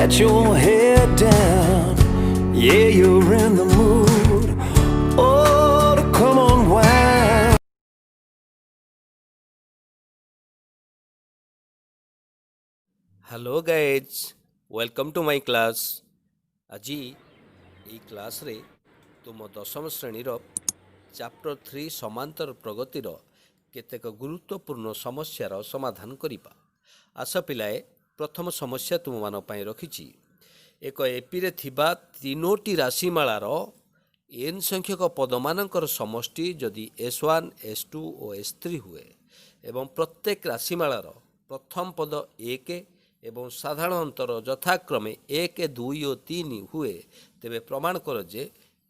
let your head down. Yeah, you're in the mood. Oh, to come on, wine. Hello guys, welcome to my class. ଆଜି ଏହି କ୍ଲାସ୍ରେ ତୁମ ଦଶମ ଶ୍ରେଣୀର chapter 3 ସମାନ୍ତର ପ୍ରଗତିର କେତେକ ଗୁରୁତ୍ୱପୂର୍ଣ୍ଣ ସମସ୍ୟାର ସମାଧାନ କରିବା। ଆସ ପିଲାଏ, ପ୍ରଥମ ସମସ୍ୟା ତୁମମାନଙ୍କ ପାଇଁ ରଖିଛି। ଏକ ଏପିରେ ଥିବା ତିନୋଟି ରାଶିମାଳାର n ସଂଖ୍ୟକ ପଦମାନଙ୍କର ସମଷ୍ଟି ଯଦି S1, S2 ଓ S3 ହୁଏ ଏବଂ ପ୍ରତ୍ୟେକ ରାଶିମାଳାର ପ୍ରଥମ ପଦ 1 ଏବଂ ସାଧାରଣ ଅନ୍ତର ଯଥାକ୍ରମେ 1, 2 ଓ 3 ହୁଏ, ତେବେ ପ୍ରମାଣ କର ଯେ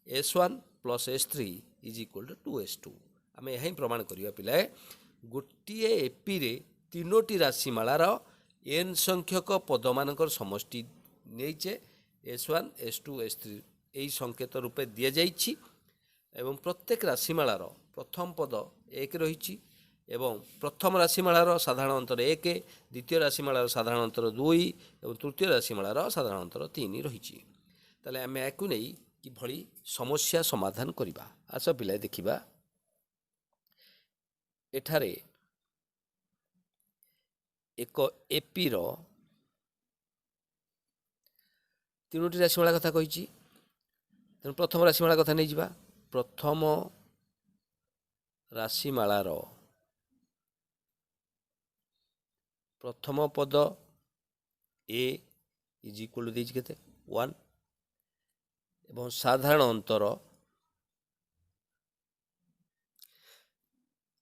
S1 plus S3 is equal two 2S2। ଆମେ ଏହା ହିଁ ପ୍ରମାଣ କରିବା ପିଲାଏ। ଗୋଟିଏ ଏପିରେ ତିନୋଟି ରାଶିମାଳାର n ସଂଖ୍ୟକ ପଦମାନଙ୍କର ସମଷ୍ଟି ନେଇଛେ S1, S2, S3 ଏହି ସଂକେତ ରୂପେ ଦିଆଯାଇଛି ଏବଂ ପ୍ରତ୍ୟେକ ରାଶିମାଳାର ପ୍ରଥମ ପଦ 1 ରହିଛି ଏବଂ ପ୍ରଥମ ରାଶିମାଳାର ସାଧାରଣ ଅନ୍ତର 1, ଦ୍ୱିତୀୟ ରାଶିମାଳାର ସାଧାରଣ ଅନ୍ତର 2 ଏବଂ ତୃତୀୟ ରାଶିମାଳାର ସାଧାରଣ ଅନ୍ତର 3 ରହିଛି। ତାହେଲେ ଆମେ ଏହାକୁ ନେଇ କିଭଳି ସମସ୍ୟା ସମାଧାନ କରିବା। ଆସ ପିଲାଏ ଦେଖିବା। ଏଠାରେ ଏକ ଏପିର ତିନୋଟି ରାଶିମାଳା କଥା କହିଛି, ତେଣୁ ପ୍ରଥମ ରାଶିମାଳା କଥା ନେଇଯିବା। ପ୍ରଥମ ରାଶିମାଳାର ପ୍ରଥମ ପଦ A ଇଜ୍ ଇକ୍ୱାଲ୍ ଟୁ ଦେଇଛି କେତେ 1 ଏବଂ ସାଧାରଣ ଅନ୍ତର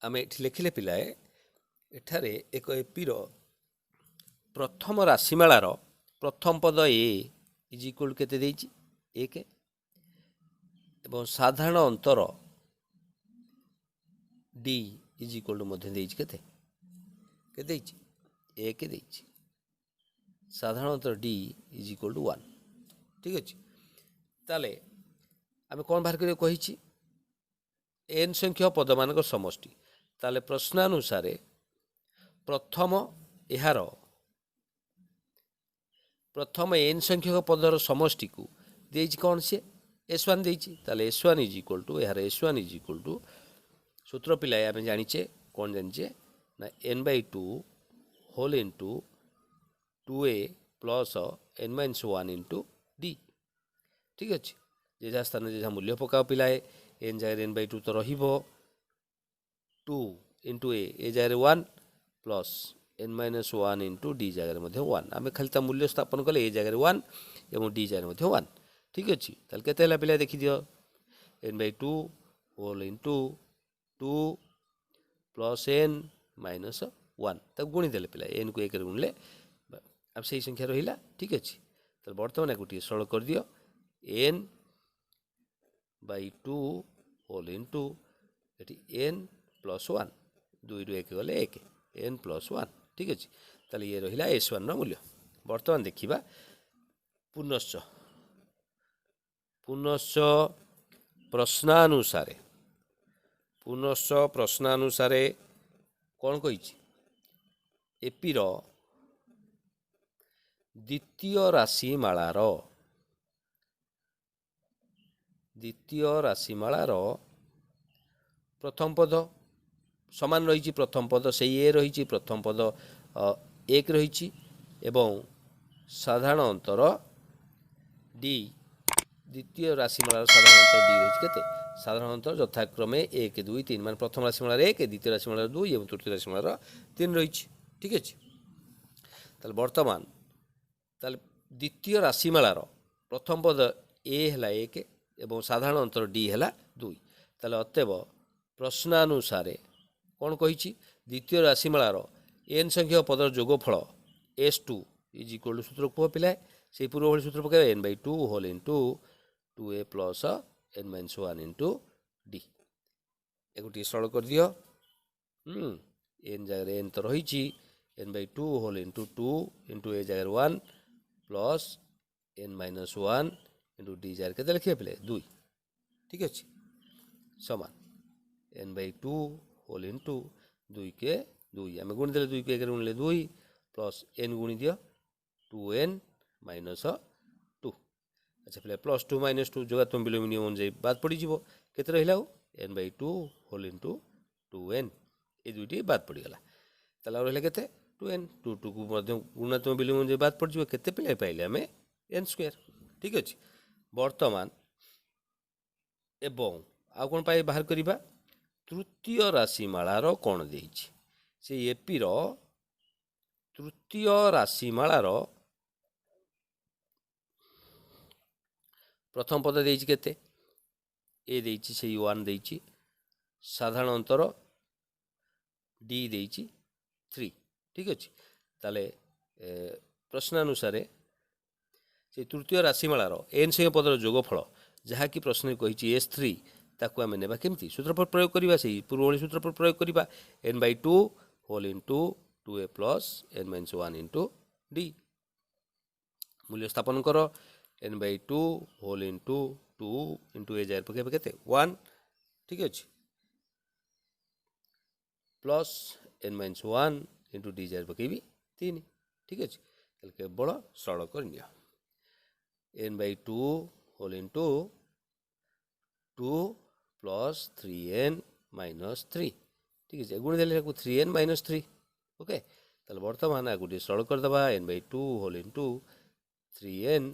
ଆମେ ଏଠି ଲେଖିଲେ ପିଲାଏ, ଏଠାରେ ଏକ ଏପିର ପ୍ରଥମ ରାଶିମାଳାର ପ୍ରଥମ ପଦ A ଇଜ୍ ଇକ୍ୱାଲ୍ ଟୁ କେତେ ଦେଇଛି 1 ଏବଂ ସାଧାରଣ ଅନ୍ତର D ଇଜ୍ ଇକ୍ୱାଲ୍ ଟୁ ମଧ୍ୟ ଦେଇଛି କେତେ ଦେଇଛି 1 ଦେଇଛି। ସାଧାରଣ ଅନ୍ତର D ଇଜ୍ ଇକ୍ୱାଲ୍ ଟୁ 1। ଠିକ୍ ଅଛି। ତାହେଲେ ଆମେ କ'ଣ ବାହାର କରିବାକୁ କହିଛି? n ସଂଖ୍ୟକ ପଦମାନଙ୍କ ସମଷ୍ଟି। ତାହେଲେ ପ୍ରଶ୍ନାନୁସାରେ ପ୍ରଥମ n ସଂଖ୍ୟକ ପଦର ସମଷ୍ଟିକୁ ଦେଇଛି କ'ଣ? ସିଏ S1 ଦେଇଛି। ତାହେଲେ S1 is equal to S1 is equal to ସୂତ୍ର ପିଲାଏ ଆମେ ଜାଣିଛେ, କ'ଣ ଜାଣିଛେ ନା n/2 whole into 2a plus n-1 into d। ଠିକ୍ ଅଛି। ଯେ ଯାହା ସ୍ଥାନରେ ଯେ ଯାହା ମୂଲ୍ୟ ପକାଅ ପିଲାଏ। n ଜାଗାରେ n/2 ତ ରହିବ, 2 ଇଣ୍ଟୁ ଏ ଜାଗାରେ 1 ପ୍ଲସ୍ n-1 ଇଣ୍ଟୁ d ଜାଗାରେ ମଧ୍ୟ 1। ଆମେ ଖାଲି ତା ମୂଲ୍ୟ ସ୍ଥାପନ କଲେ ଏ ଜାଗାରେ 1 ଏବଂ d ଜାଗାରେ ମଧ୍ୟ 1। ଠିକ୍ ଅଛି। ତାହେଲେ କେତେ ହେଲା ପିଲା ଦେଖିଦିଅ, n/2 whole into 2 plus n-1 ତାକୁ ଗୁଣି ଦେଲେ ପିଲା, nକୁ 1ରେ ଗୁଣିଲେ ଆଉ ସେଇ ସଂଖ୍ୟା ରହିଲା। ଠିକ୍ ଅଛି। ତାହେଲେ ବର୍ତ୍ତମାନ ଏହାକୁ ଟିକେ ସରଳ କରିଦିଅ, n/2 ହୋଲ୍ ଇଣ୍ଟୁ ଏଠି n ପ୍ଲସ୍ 1, 2ରୁ 1 ଗଲେ 1, n ପ୍ଲସ୍ 1। ଠିକ୍ ଅଛି। ତାହେଲେ ଇଏ ରହିଲା S1ର ମୂଲ୍ୟ। ବର୍ତ୍ତମାନ ଦେଖିବା ପୁନଶ୍ଚ ପ୍ରଶ୍ନାନୁସାରେ କ'ଣ କହିଛି? ଏପିର ଦ୍ୱିତୀୟ ରାଶିମାଳାର ପ୍ରଥମ ପଦ ସମାନ ରହିଛି, ପ୍ରଥମ ପଦ ସେଇ A ରହିଛି, ପ୍ରଥମ ପଦ 1 ରହିଛି ଏବଂ ସାଧାରଣ ଅନ୍ତର D, ଦ୍ୱିତୀୟ ରାଶିମାଳାର ସାଧାରଣ ଅନ୍ତର D ରହିଛି କେତେ? ସାଧାରଣ ଅନ୍ତର ଯଥାକ୍ରମେ 1, 2, 3, ମାନେ ପ୍ରଥମ ରାଶିମାଳାର 1, ଦ୍ୱିତୀୟ ରାଶିମାଳାର 2 ଏବଂ ତୃତୀୟ ରାଶିମାଳାର 3 ରହିଛି। ଠିକ୍ ଅଛି। ତାହେଲେ ବର୍ତ୍ତମାନ ଦ୍ୱିତୀୟ ରାଶିମାଳାର ପ୍ରଥମ ପଦ A ହେଲା 1 ଏବଂ ସାଧାରଣ ଅନ୍ତର D ହେଲା 2। ତାହେଲେ ଅତଏବ ପ୍ରଶ୍ନାନୁସାରେ କ'ଣ କହିଛି? ଦ୍ୱିତୀୟ ରାଶିମାଳାର n ସଂଖ୍ୟକ ପଦର ଯୋଗଫଳ S2 ଇଜ୍ ଇକ୍ୱାଲ୍ ଟୁ ସୂତ୍ର କୁହ ପିଲାଏ। ସେଇ ପୂର୍ବ ଭଳି ସୂତ୍ର ପକାଇବା, n/2 whole into 2a plus n-1 into d। ଏକୁ ଟିକେ ସରଳ କରିଦିଅ। n ଜାଗାରେ n ତ ରହିଛି, n/2 whole into 2 into a ଜାଗାରେ 1 ପ୍ଲସ୍ n-1 ଇଣ୍ଟୁ d ଜାଗାରେ କେତେ ଲେଖିବା ପିଲେ 2। ଠିକ୍ ଅଛି। ସମାନ n/2 ହୋଲ୍ ଇଣ୍ଟୁ 2 ଆମେ ଗୁଣି ଦେଲେ 2 କୁ 1ରେ ଗୁଣିଲେ 2 ପ୍ଲସ୍ n ଗୁଣି ଦିଅ 2n -2। अच्छा पिला +2 -2 जो तुम बिलोम नियम अनुसार बाद पड़ जीवो केते रहिला n/2 होल इनटू 2n ए दुईटी बाद पड़गला ताला रहिला केते 2n 2 को मध्य गुणा तुम बिलोम अनुसार बाद पड़ जीवो केते पिला पाइले हमें n² ठीक अछि वर्तमान एवं आ कोन पाई बाहर करिबा तृतीय राशिमालार कोण देइछि से एपी रो तृतीय राशिमालार प्रथम पद देइछि केते ए देइछि से 1 देइछि साधारण अंतर डी देइछि 3 ठीक अछि ताले प्रश्नानुसार से तृतीय राशिमालार एन संख्या पदर जोगफल जहाँकि प्रश्न कही S3 ताकू आम नेबा केमती सूत्र पर प्रयोग करवा से पूर्वभली सूत्र पर प्रयोग करवा n/2 whole into 2a plus n-1 into d मूल्य स्थापन कर n/2 whole into 2 into a जार पकेबे केते 1 ठीक अछि प्लस n-1 इंटू डी जार पकेबी 3 ठीक अछि तल केवल सरल कर निया n/2 whole into 2 plus 3n minus 3 ठीक है गुण देले 3n माइनस 3 ओके ताले वर्तमान आ गुटी सरल कर दबा n/2 होल इनटू 3n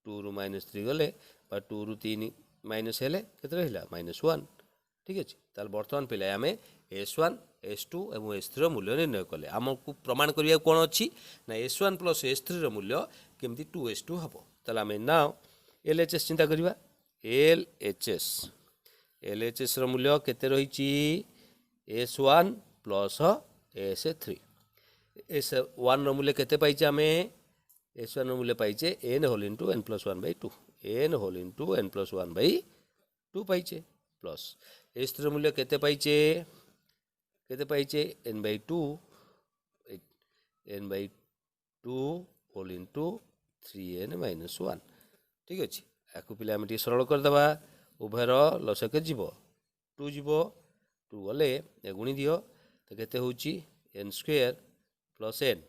2 रु -3 गले बा 2 रु 3 माइनस हेले केते रहिला -1 ठीक है ताले वर्तमान पिला आमे s1 s2 एवं s3 रो मूल्य निर्णय कले हमकु प्रमाण करिया कोन अछि ना s1 प्लस s3 रो मूल्य केमती 2s2 हबो ताले आमे नाउ LHS चिंता करिवा LHS रो मूल्य केते रहिछि s1 प्लस s3 s1 रो मूल्य केते पाइछे आमे s1 रो मूल्य पाइछे n whole into n plus 1/2 n whole into n plus 1/2 पाइछे प्लस s3 रो मूल्य केते पाइछे n/2 whole into 3n minus 1 ठीक अछि आकु पिला हम टी सरल कर दबा उभयर लसके जीवो 2 जीवो 2 गले ए गुणी दियो तो केते होची n² प्लस n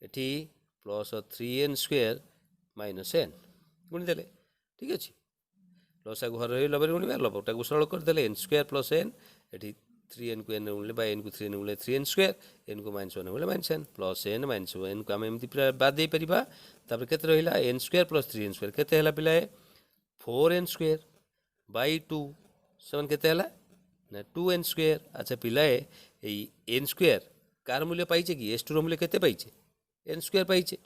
एठी प्लस 3n² माइनस n गुणी देले ठीक अछि लसा घर रही लबर गुणी लबटा को सरल कर देले n² प्लस n एठी 3n को n गुणले n को 3n गुणले 3n² n को -1 गुणले -n प्लस n -1 को हम एमती बाद दे परिबा तापर केते रहिला n² प्लस 3n² केते हला पिलाए 4n² बाई 2 7 केते हला ना 2n² अच्छा पिलाए ए n² कार मूल्य पाइछे कि s2 रो मूल्य केते पाइछे n² पाइछे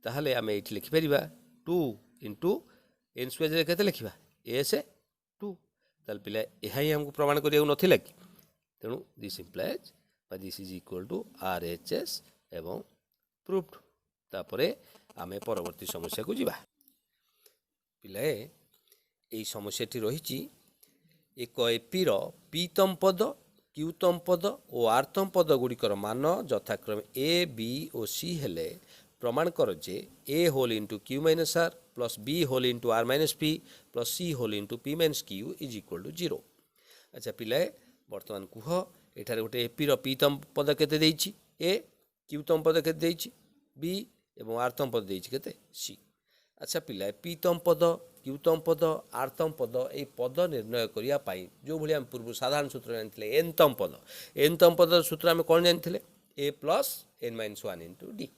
ताहले हम एठी लिखि परिबा 2 इंटू n² जे केते लिखिबा s2 ताल पिलाए एहा ही हमको प्रमाण करिया नथिला कि तेणु दिस इम्प्लाइज बा this is equal to RHS एवं प्रूफ्ड तापरे आमे परवर्ती समस्या को जीवा पिलाए एई समस्याटी रहिछि एक एपी रो पीतम पद क्यूतम पद और आर्तम पद गुड़िकर मान यथाक्रमे ए बी और सी हेले प्रमाण कर जे a whole into q minus r plus b whole into r minus p plus c whole into p minus q is equal to 0 अच्छा पिलाए वर्तमान कुह एठारे गोटे एपी रो पीतम पद केते देइछि ए क्यूतम पद केते देइछि बी एवं आर्तम पद देइछि केते सी अच्छा पिलाए पीतम पद क्यूतम पद आर्तम पद ए पद निर्णय करिया पाई जो भली हम पूर्व साधारण सूत्र जानथिले एनतम पद सूत्र हम कोन जानथिले a plus n-1 into d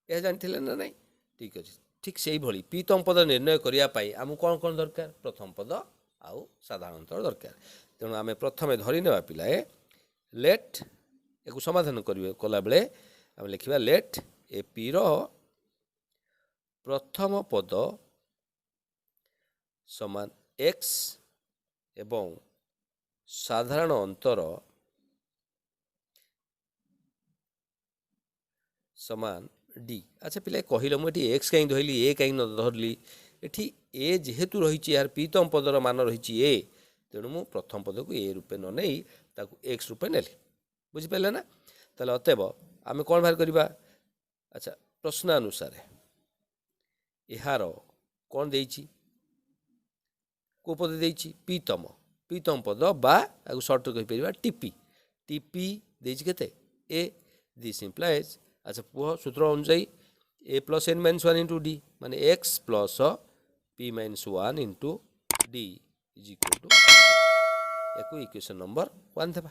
a जानथिले ना नहीं ठीक अछि ठीक सेही भली पीतम पद निर्णय करिया पाई हम कोन कोन दरकार प्रथम पद आउ साधारण अंतर दरकार तेणु आम प्रथमे धरी नेबा पिलाए लेट एको समाधान करिवे कला बेले हम लिखिबा लेट एपी रो प्रथम पद समान x एवं साधारण अंतर समान d अच्छा पिला कहिलो मुठी x कहीं धइली a कहीं न धरली एठी a जेहेतु रहिछि यार पीतम पदर मान रहिछि a तेणु मु प्रथम पद को a रूपे न नै ताकू x रूपे नेली बुझि पले ना ताले अतएव आमे कोन बाहर करबा अच्छा प्रश्न अनुसार एहार कोन देइछि को पद देइछि पीतम पद बा आगु शॉर्ट कहि परिबा टीपी देइछि केते ए दिस इंप्लाइज अच्छा पुह सूत्र अनुसार a plus n minus 1 into d माने x plus p minus 1 into d is equal to या इक्वेशन नंबर 1 देवा।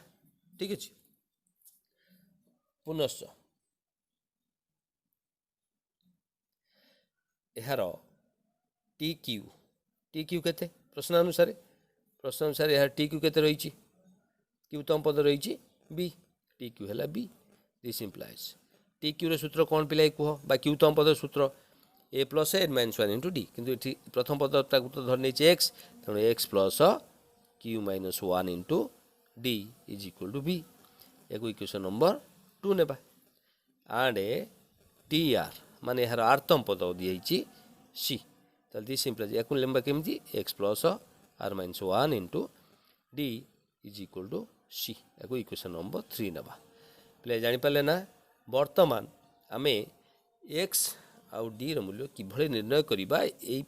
ठीक अच्छे पुनश्च यार टी क्यू केते प्रश्न अनुसार यार टी क्यू केते रही क्यूतम पद रही बी टी क्यू है b this implies t q सूत्र कौन पिलाई कह बा क्यूतम पद सूत्र a plus n minus 1 into d किंतु प्रथम पद तो धर नहीं एक्स तेणु x plus q minus 1 into d is equal to b एक इक्वेशन नंबर 2 नेबा एंड टी आर माने यार आर्तम पद दिखाई सी तो दिस इम्प्लाइज या लेंबा केमती x plus r minus 1 into d is equal to c या इक्वेशन नंबर 3 नेबा पे जापारे ना वर्तमान आमे एक्स आउ डी मूल्य किभली निर्णय करवा यही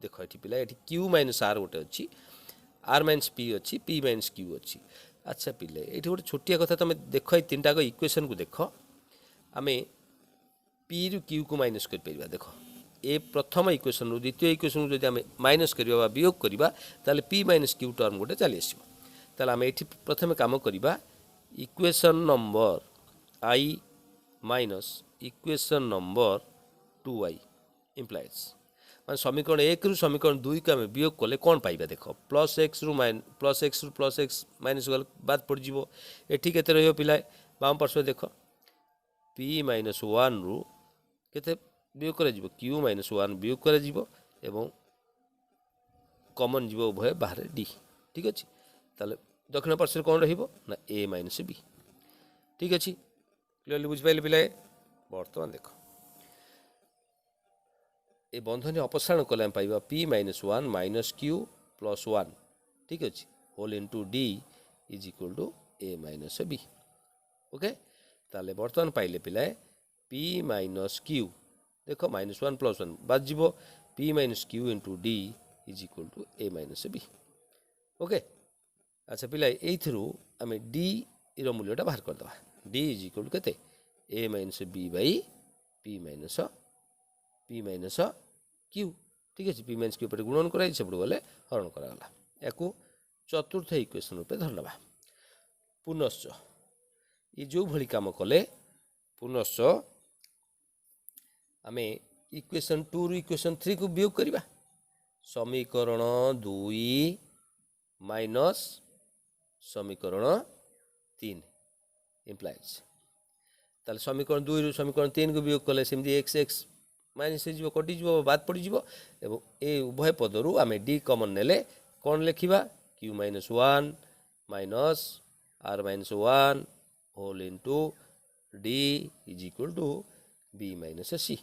देख ये पिला ये क्यू माइनस आर गोटे अच्छी आर माइनस पी अच्छी पी माइनस क्यू अच्छी। अच्छा पिले ये गोटे छोटिया कथा तुम देख ये 3 टाक इक्वेशन को देख आम पी रु क्यू को माइनस कर देख ए प्रथम इक्वेशन रु द्वितीय इक्वेशन जो आम माइनस करवा वियोग करवा ताले पी माइनस क्यू टर्म गोटे चली आसो ताले आम ये प्रथम काम करवा equation number i minus equation number 2i implies मान समीकरण 1 रु समीकरण 2 को आम वियोग कले कौन पाइबा देख प्लस एक्स रु प्लस एक्स माइनस गल बाद पड़ जाव एटी के पिला बाम पार्श्व देख पी माइनस 1 रु केते वियोग कर क्यू माइनस 1 वियोग कर कमन जीव उभय बाहर डी ठीक अच्छे ताले दक्षिण पार्श्व कौन रहा ए माइनस बी ठीक अच्छे क्लियरली बुझिपारे पिलाए बर्तमान देख ए बंधन अपसारण कले आम पाइबा p minus 1 minus q plus 1 ठीक अच्छे whole into d is equal to a minus b okay ताले बर्तमान पाइले पिलाए पी माइनस क्यू देख माइनस 1 प्लस 1 बाद जीव p minus q into d is equal to a minus b okay. अच्छा पिलाए ये आम डी मूल्यटा बाहर करदे डी इज इक्वल टू केते a minus b by p minus q ठीक है पी माइनस क्यू पे गुणन कराई से गले हरण कराला या चतुर्थ इक्वेशन रूपे धरना पुनश्च ये जो भली काम कले पुनश्च आम इक्वेशन 2 रु इक्वेशन 3 को वियोग करवा समीकरण 2 माइनस समीकरण 3 इम्प्लाइज ताले समीकरण 2 रु समीकरण 3 को वियोग कले सेमती एक्स एक्स माइनस कटि बाद पड़ ए उभय पदरु आम डी कमन नेले कौन लिखा q minus 1 minus r minus 1 whole into d is equal to b minus c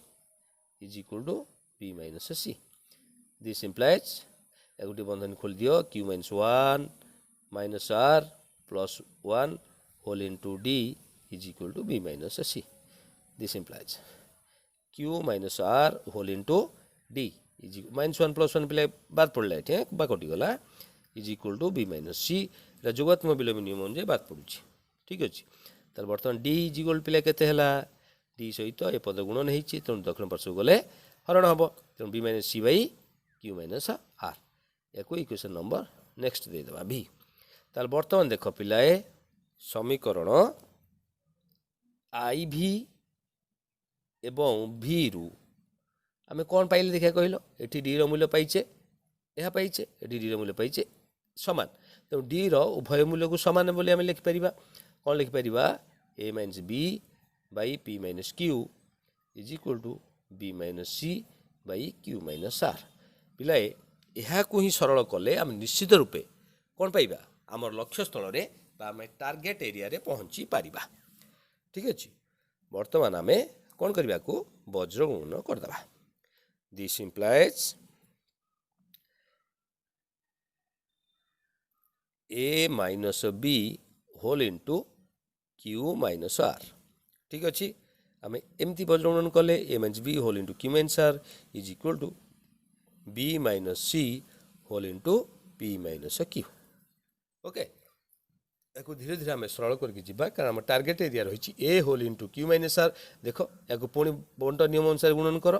is equal to b minus c this implies एक बंधन खोल दियो q minus 1 minus r plus 1 whole into d is equal to b minus c this implies q minus r whole into d is minus 1 plus 1 पे बाद पड़ा ये कटिगला is equal to b minus सी जोगात्मक विलोम नियम अनुसार बाद पड़ू ठीक अच्छे तार बर्तमान डी इज इक्वल पे केते डी सहित ये पद गुणन होती तेणु दक्षिण पार्श्व गले हरण हम तेणु b minus c by q minus r या इक्वेशन नंबर नेक्स्ट देदेबा भी तार बर्तमान देख पिलाए समीकरण आई भी एवं भी रु आम कौन पाइले देखा कहल ये डी मूल्य पाइचे यह पाइचे ये डी मूल्य पाइचे सामान तेणु डी उभय मूल्य को सामान बोली आम लिखिपर कौन लिखिपर a minus b by p minus q is equal to b minus c by q minus r पिलाए यह ही सरल कले आम निश्चित रूपे कौन पाइबा आमर लक्ष्य स्थल में आम टार्गेट एरिया रे पहुँची पारिबा ठीक अच्छे बर्तमान आम कौन करने को वज्र गुणन करदे this implies a minus b whole into q minus r ठीक अच्छे आम एमती वज्र गुणन कले a minus b whole into q minus r is equal to b minus c whole into p minus q okay या धीरे धीरे आम सरल करके जीवा कारण आम टार्गेट एरिया रही a whole into q minus r देख या पुणी बंट नियम अनुसार गुणन कर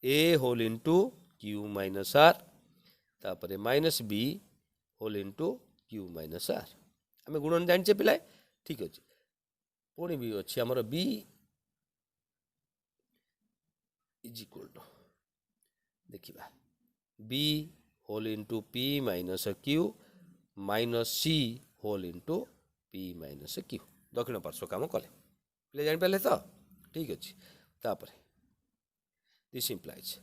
a whole into q minus r तापर minus b whole into q minus r आम गुणन जाने पिलाए ठीक अच्छे पुणी भी अच्छी आमर बी इज इक्वल टू देखा b whole into p minus q minus c whole into p minus q दक्षिण पार्श्व काम कले पे जापारे तो ठीक अच्छे तापर दिस इम्प्लाइज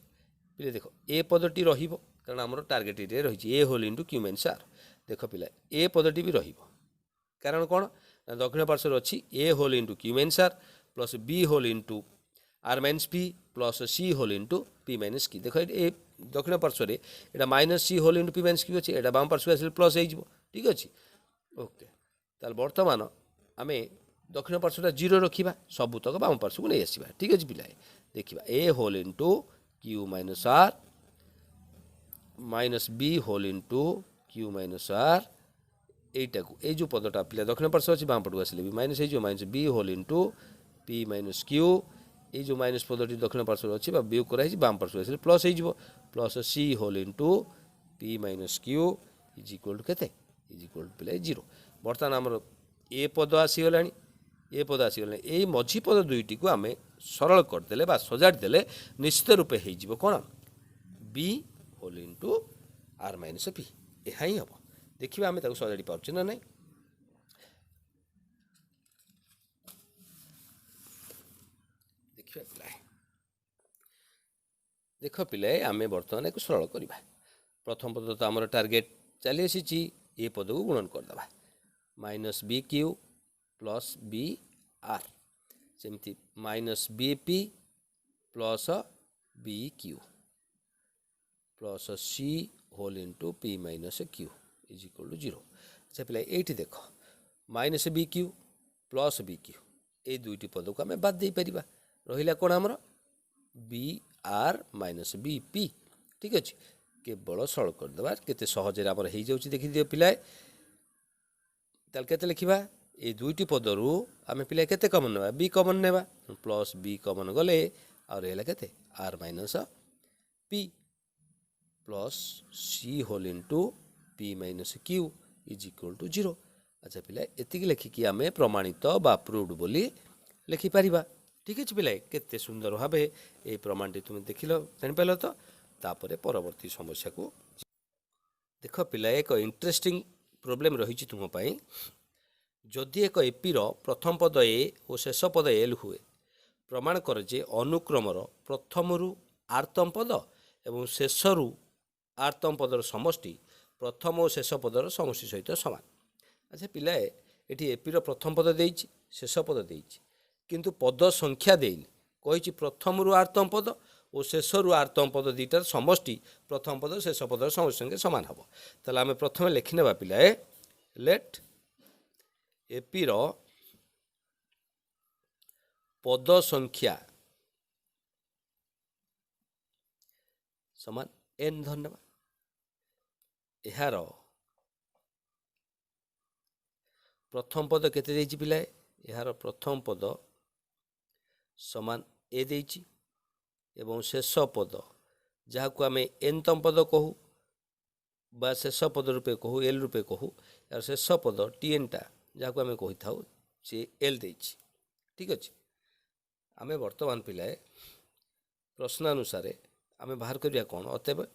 पे देख ए पदटी रहिबो कारण आमर टार्गेट एरिया रही a whole into q minus r देख पिला ए पदटी भी रहिबो कारण कौन दक्षिण पार्श्व अच्छी a whole into q minus r plus b whole into r minus p plus c whole into p minus q देख ये दक्षिण पार्श्व एटा minus c whole into p minus q अच्छे एटा बाम पार्श्व आस प्लस हो ठीक अच्छे ओके ताल बर्तमान आम दक्षिण पार्श्वटा जीरो रखा सबूतक बाम पार्श्व को नहीं आसवा ठीक अच्छे पिला देखा a whole into q minus r minus b whole into q minus r यहीटा को ये जो पदटा पिला दक्षिण पार्श्व अच्छी बाम पटक आसे भी माइनस हो minus b whole into p minus q ये जो माइनस पदटी दक्षिण पार्श्व अच्छी वियोग कराई बाम पार्श्व आसे प्लस हो plus c whole into p minus q is equal to केते इज इक्वल टू पिला जीरो बर्तमान आमर ए पद आसीगला ए पद आसीगला यही मझी पद दुईटी को आम सरल करदे बा सजाड़देले निश्चित रूपे हो कौन b whole into r minus p यह ही हम देखिए आम सजाड़ी पार्चे ना नहीं देखिए पिलाए देख पिलाए आम बर्तमान एक सरल करवा प्रथम पद तो आमर टार्गेट चली आसी ए पद को गुणन करदे minus b q plus b r सेमती minus b p plus b q plus c whole into p minus q is equal to zero अच्छा पिला ये देख minus b q plus b q ये दुईटी पद को आम बाद दे पार रहा कौन आमर b r minus b p ठीक अच्छे केवल सरल करदे केते सहज आमर हो जाऊँगी देखिए पिलाए ताल केते लिखा ये दुईटी पदरू आम पिला केते कमन ना बी कमन ने प्लस बी कमन गले आर केते r minus p plus c whole into p minus q is equal to zero अच्छा पिला एतिक लिखिकी आम प्रमाणित बा प्रूव्ड बोली लिखिपर ठीक अच्छे पिला केते सुंदर भाव ये प्रमाणटी तुम देख जापार तो तापर परवर्ती समस्या को देख पिला एक इंटरेस्टिंग प्रोब्लेम रही तुम्हारे जदि एक एपीर प्रथम पद ए और शेष पद एल हुए प्रमाण कर जे अनुक्रमर प्रथम रु आर्तम पद एवं शेषरु आर्तम पदर समष्टि प्रथम और शेष पदर समष्टि सहित समान अच्छा पिलाए ये एपीर प्रथम पद देइछि शेष पद देइछि किंतु पद संख्या देइनि कहिछि प्रथम रु आर्तम पद और शेष रु आर्तम पद दुईटार समष्टि प्रथम पद शेष पदर समष्टि संगे समान हम ताहले आम प्रथम लिखिने पिलाए लेट एपीर पद संख्या समान एन धन्यवाद यार प्रथम पद केते देइछि पिलाए यार प्रथम पद समान ए देइछि एवं शेष पद जहाँ को आम एनतम पद कहू बा शेष पद रूपे कहू एल रूपे कहू यार शेष पद टी एनटा जहाँ को आम कही था सी एल देइछि ठीक अच्छे आम वर्तमान पिलाए प्रश्नानुसार आम बाहर करिया कौन अतएव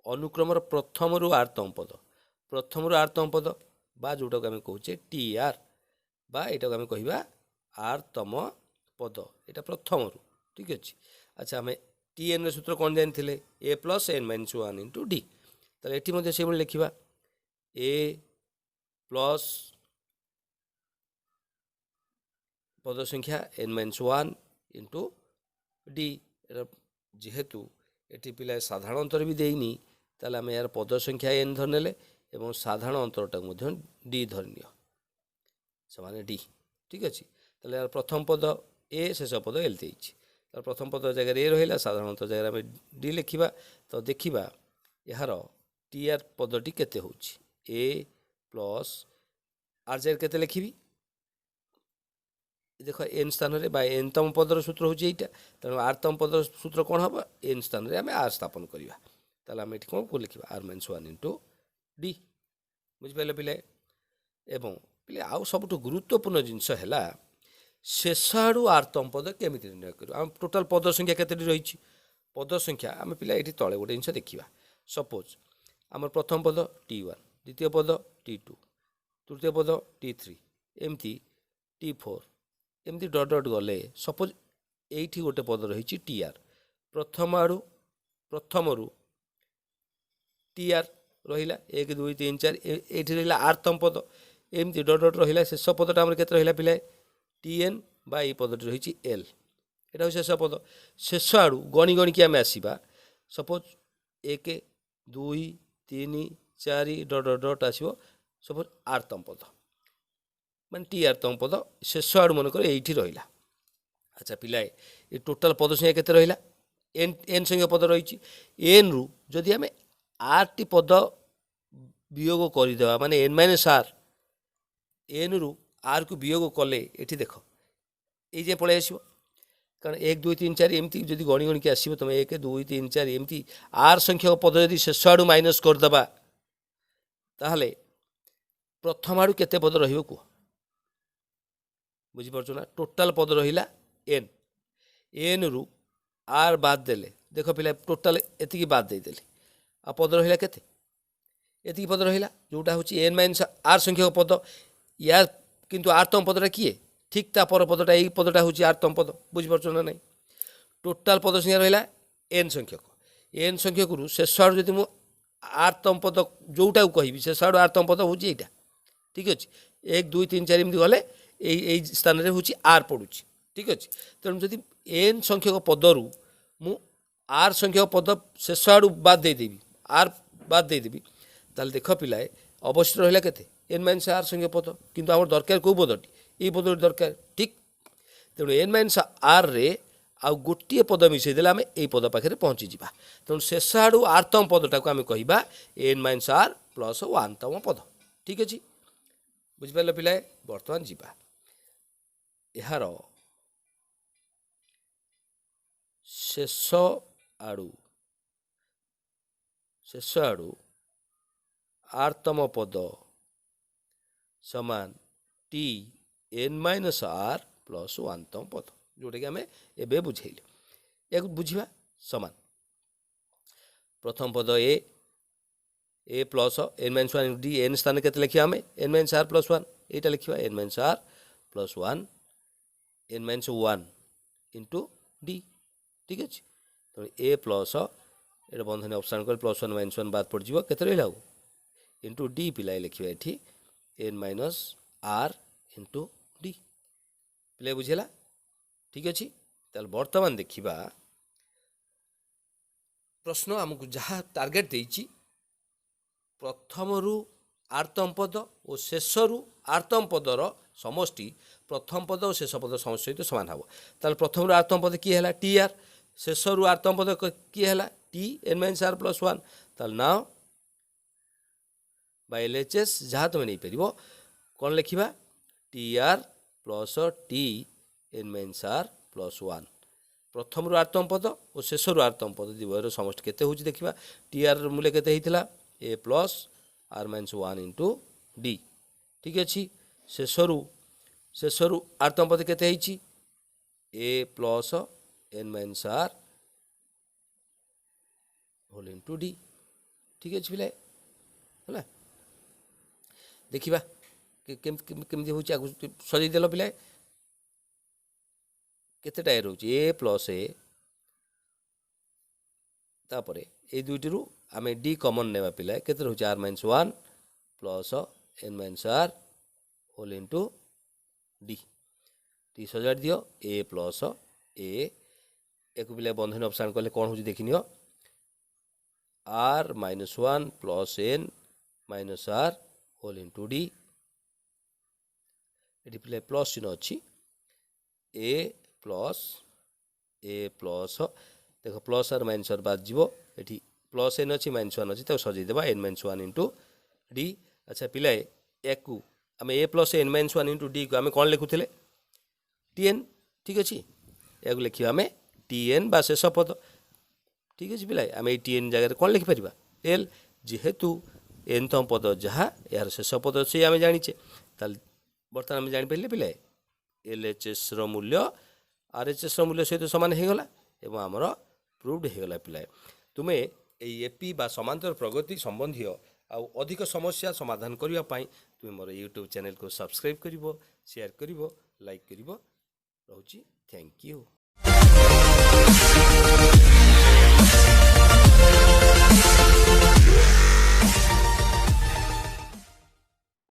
अनुक्रमर प्रथम रु आर्तम पद बा जोटा को आम कहूचे टी आर बा यहाँ को आम कहिबा आर्तम पद यहाँ प्रथम रु ठीक अच्छे अच्छा आम टी एन सूत्र कौन जानी a plus n minus one into d ताले ये से लिखा ए प्लस पद संख्या n minus one into d जेहेतु ये पिला साधारण अंतर भी देनी ताले आम यार पद संख्या एन धरने एवं साधारण अंतरटा डी धरनीय समान डी ठीक अच्छे ताले यार प्रथम पद ए शेष पद एल देइछि तार प्रथम पद जगह ए रहा साधारण अंतर जगह आम डी लिखा तो देखा यार टी आर पदटी केते होछि ए प्लस आर जेड केते लिखिबी देख एन स्थान रे बा एन तम पदर सूत्र होची एटा तेणु आर तम पदर सूत्र कौन हम एन स्थान रे आमे आर स्थापन करिवा ताले आमे एठी कौन को लिखिबा आर माइनस 1 इंटू डी बुझि पाइले पिले एवं पिले आउ सबटु गुरुत्वपूर्ण जिंस हैला शेष आड़ू आर तम पद केमिति निर्णय करू आम टोटल पद संख्या केतेटी रहिछि पद संख्या आमे पिले एठी तळे गोटे जिंस देखिबा सपोज आम प्रथम पद t1 द्वितीय पद t2 तृतीय पद t3 एमती t4 एमती डट डट गले सपोज एठी गोटे पद रही टीआर प्रथम आड़ू प्रथम टीआर रहिला 1 2 3 4 एठी रहिला आरतम पद एमती डट डट रहिला शेष पदटा हमर केते रहिला पिले टीएन बा ए पदटी रही एल एटा शेष पद शेष आड़ू गणी गणी कि आमे आसीबा सपोज 1 2 3 4 डट डट डट आसीबो सपोज आरतम पद मान टी आरतम पद शेष आड़ू मन कर एठी रहिला अच्छा पिलाए ये टोटाल पद संख्या केते रहिला एन एन संख्या पद रही एन रु जदि आमे आर टी पद वियोग करदेवा माने एन माइनस आर एन रु आर को वियोग कले एठी देख ये पलि आसो कारण 1 2 3 4 एमती जदि गणी गणी के आसो तुम 1 2 3 4 एमती आर संख्यक पद जदि शेष आड़ू माइनस करदेवा ताहले प्रथम आड़ू केते पद रहिबो को बुझीपार ना टोटाल पद रहिला एन एन रु आर बाद देले देख पिला टोटाल एतिकी बाद दे देले आ पद रहिला केते एतिकी पद रहिला जोटा होची एन माइनस आर संख्यक पद या किंतु आरतम पदटा किए ठीक ता पर पदटा एई पदटा होची आरतम पद बुझीपार ना नहीं टोटाल पद संख्या रहिला एन संख्यक रु शेष आड़ू जदि मु आरतम पद जोटा कहबी शेष आड़ू आरतम पद होची एटा ठीक अछि 1 2 3 4 एमती गले এই স্থাନରେ হচ্ছে আর পড়ুছি ঠিক আছে তেমন যদি এন সংখ্যক পদরু মু আর সংখ্যক পদ শেষ আড়ু বাদ দেদেবি আর বাদ দেদেবি তাহলে দেখ পিলায় অবশ্যই রহিলা কেতে এন মাইনাস আর সংখ্যক পদ কিন্তু আমার দরকার কেউ পদটি এই পদটি দরকার ঠিক তেমন এন মাইনাস আর রে আউ গোটিয়ে পদ মিশাই দেলে আমি এই পদ পাখে পৌঁছি যা তেমন শেষ আড়ু আরতম পদটাকে আমি কহবা এন মাইনাস আর প্লস 1তম পদ ঠিক আছে বুঝিপারল পিলায় বর্তমান যা यार शेष आड़ू आरतम पद समान t n minus r plus 1तम पद जोटा कि आम एबे बुझेले एक बुझा समान प्रथम पद a plus n minus 1 d n स्थान के लिखा आम एन माइनस आर प्लस 1 यहाँ लिखा n minus r plus 1 n minus 1 into d ठीक अच्छे तो ए प्लस ये बंधन ऑप्शन कर प्लस 1 माइनस 1 बाद पड़ जाए केते रहा इंटू डी पिलाए लिखा ये n minus r into d पिलाए बुझेला ठीक अच्छे ताल बर्तमान देखा प्रश्न आमको जहाँ टार्गेट देछि प्रथम रु आरतम पद और शेष रु आरतम पदर समष्टि प्रथम पद और शेष पद समष्टि सहित सामान हम ताल प्रथम रु आरतम पद किए है टी आर शेष रु आरतम पद किए है t n minus r plus 1 ताल नाउ बाय एलएचएस जहाँ तुम नहीं पार कौन लिखा t r plus t n minus r plus 1 प्रथम रु आरतम पद और शेष रु आरतम पद दिवर समष्टि केते होची देखिबा टी आर मूल्य केते हेतिला a plus r minus 1 into d ठीक अच्छे शेषरु आरतम पद केते हेची a plus n minus r whole into d ठीक अच्छे पिले है देखा केमती हूँ आग सजै देल पिले केतेटा ए रोचे ए प्लस ए तापर ए दुईटी आम डी कमन नेवा पिला केते रोचे r minus 1 plus n minus r whole into d टी सजाड़ दियो ए प्लस ए एक पिला बंधन ऑप्शन कले कौन हो देखनी r minus 1 plus n minus r whole into d ये पिला प्लस चिन्ह अच्छी ए प्लस देख प्लस आर माइनस आर बाद जीव ये प्लस एन अच्छी माइनस 1 अच्छी सजई देवा एन माइनस 1 इंटू डी अच्छा पिलाए एक आम a plus n minus one into d को आम कौन लिखुले टीएन ठीक अच्छे या लिखा आम टीएन बा शेष पद ठीक अच्छे पिला आम टीएन जगह कौन लिखिपर एल जेहेतु एनतम पद जहाँ यार शेष पद से आम जाचे बर्तमान आम जापर पिला एल एच एस रूल्य आर एच एस रूल्य सहित सामान होगला एवं आमर प्रूव्ड होगला पिला तुम्हें एपी बा समांतर प्रगति संबंधी आउ अधिक समस्या समाधान करने तुम्हें मोर यूट्यूब चैनल को सब्सक्राइब कर शेयर कर लाइक कर रोची थैंक यू।